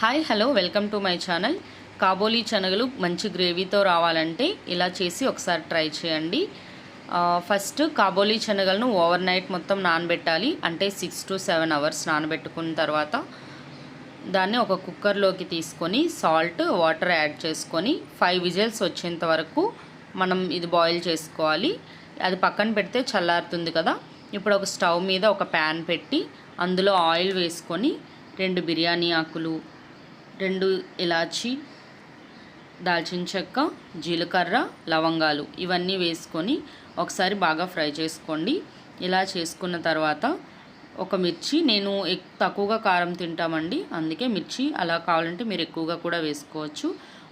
Hi hello welcome to my channel. కాబోలీ శనగలు మంచి గ్రేవీతో రావాలంటే ఇలా చేసి ఒకసారి ట్రై చేయండి. ఫస్ట్ కాబోలీ శనగలను ఓవర్ నైట్ మొత్తం నానబెట్టాలి. అంటే 6 to 7 అవర్స్ నానబెట్టుకున్న తర్వాత దాన్ని ఒక కుక్కర్లోకి తీసుకొని సాల్ట్ వాటర్ యాడ్ చేసుకొని 5 విజిల్స్ వచ్చేంత వరకు మనం ఇది బాయిల్ చేసుకోవాలి. అది పక్కన పెడితే చల్లారుతుంది కదా. ఇప్పుడు ఒక స్టవ్ మీద ఒక ప్యాన్ పెట్టి అందులో ఆయిల్ వేసుకొని 2 బిర్యానీ ఆకులు, 2 ఇలాచి, దాల్చిన చెక్క, జీలకర్ర, లవంగాలు ఇవన్నీ వేసుకొని ఒకసారి బాగా ఫ్రై చేసుకోండి. ఇలా చేసుకున్న తర్వాత ఒక మిర్చి, నేను తక్కువగా కారం తింటామండి, అందుకే మిర్చి అలా కావాలంటే మీరు ఎక్కువగా కూడా వేసుకోవచ్చు.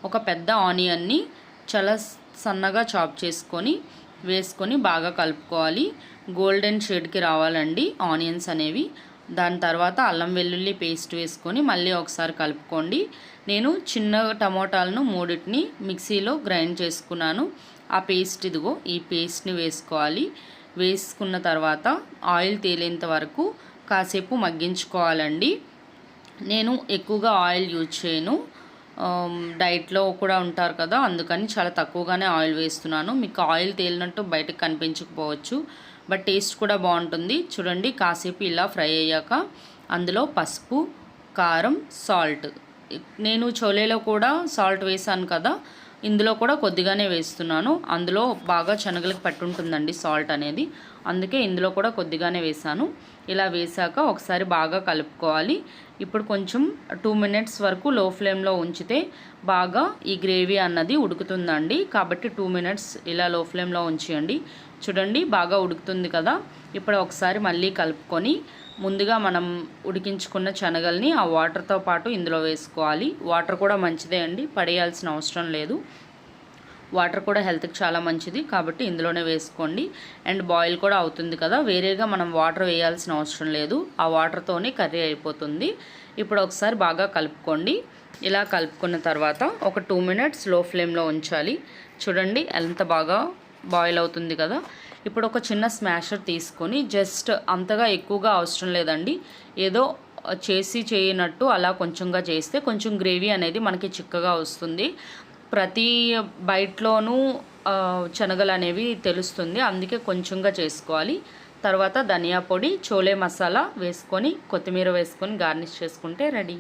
ఒక పెద్ద ఆనియన్ని చాలా సన్నగా చాప్ చేసుకొని వేసుకొని బాగా కలుపుకోవాలి. గోల్డెన్ షేడ్కి రావాలండి ఆనియన్స్ అనేవి. దాని తర్వాత అల్లం వెల్లుల్లి పేస్ట్ వేసుకొని మళ్ళీ ఒకసారి కలుపుకోండి. నేను చిన్న టమోటాలను 3 మిక్సీలో గ్రైండ్ చేసుకున్నాను. ఆ పేస్ట్ ఇదిగో ఈ పేస్ట్ని వేసుకోవాలి. వేసుకున్న తర్వాత ఆయిల్ తేలేంత వరకు కాసేపు మగ్గించుకోవాలండి. నేను ఎక్కువగా ఆయిల్ యూజ్ చేయను, డైట్లో కూడా ఉంటారు కదా, అందుకని చాలా తక్కువగానే ఆయిల్ వేస్తున్నాను. మీకు ఆయిల్ తేలినట్టు బయటకు కనిపించకపోవచ్చు, బట్ టేస్ట్ కూడా బాగుంటుంది. చూడండి, కాసేపు ఇలా ఫ్రై అయ్యాక అందులో పసుపు, కారం, సాల్ట్, నేను చోలేలో కూడా సాల్ట్ వేసాను కదా, ఇందులో కూడా కొద్దిగానే వేస్తున్నాను. అందులో బాగా శనగలకు పట్టుంటుందండి సాల్ట్ అనేది, అందుకే ఇందులో కూడా కొద్దిగానే వేసాను. ఇలా వేసాక ఒకసారి బాగా కలుపుకోవాలి. ఇప్పుడు కొంచెం 2 minutes వరకు లో ఫ్లేమ్లో ఉంచితే బాగా ఈ గ్రేవీ అన్నది ఉడుకుతుందండి. కాబట్టి 2 minutes ఇలా లో ఫ్లేమ్లో ఉంచేయండి. చూడండి, బాగా ఉడుకుతుంది కదా. ఇప్పుడు ఒకసారి మళ్ళీ కలుపుకొని ముందుగా మనం ఉడికించుకున్న శనగల్ని ఆ వాటర్తో పాటు ఇందులో వేసుకోవాలి. వాటర్ కూడా మంచిదే అండి, పడేయాల్సిన అవసరం లేదు. వాటర్ కూడా హెల్త్కి చాలా మంచిది కాబట్టి ఇందులోనే వేసుకోండి. అండ్ బాయిల్ కూడా అవుతుంది కదా, వేరేగా మనం వాటర్ వేయాల్సిన అవసరం లేదు, ఆ వాటర్తోనే కర్రీ అయిపోతుంది. ఇప్పుడు ఒకసారి బాగా కలుపుకోండి. ఇలా కలుపుకున్న తర్వాత ఒక 2 minutes లో ఫ్లేమ్లో ఉంచాలి. చూడండి ఎంత బాగా బాయిల్ అవుతుంది కదా. ఇప్పుడు ఒక చిన్న స్మాషర్ తీసుకొని, జస్ట్ అంతగా ఎక్కువగా అవసరం లేదండి, ఏదో చేసి చేయనట్టు అలా కొంచెంగా చేస్తే కొంచెం గ్రేవీ అనేది మనకి చిక్కగా వస్తుంది. ప్రతి బైట్లోనూ శనగలు అనేవి తెలుస్తుంది, అందుకే కొంచెంగా చేసుకోవాలి. తర్వాత ధనియా పొడి, చోలే మసాలా వేసుకొని కొత్తిమీర వేసుకొని గార్నిష్ చేసుకుంటే రెడీ.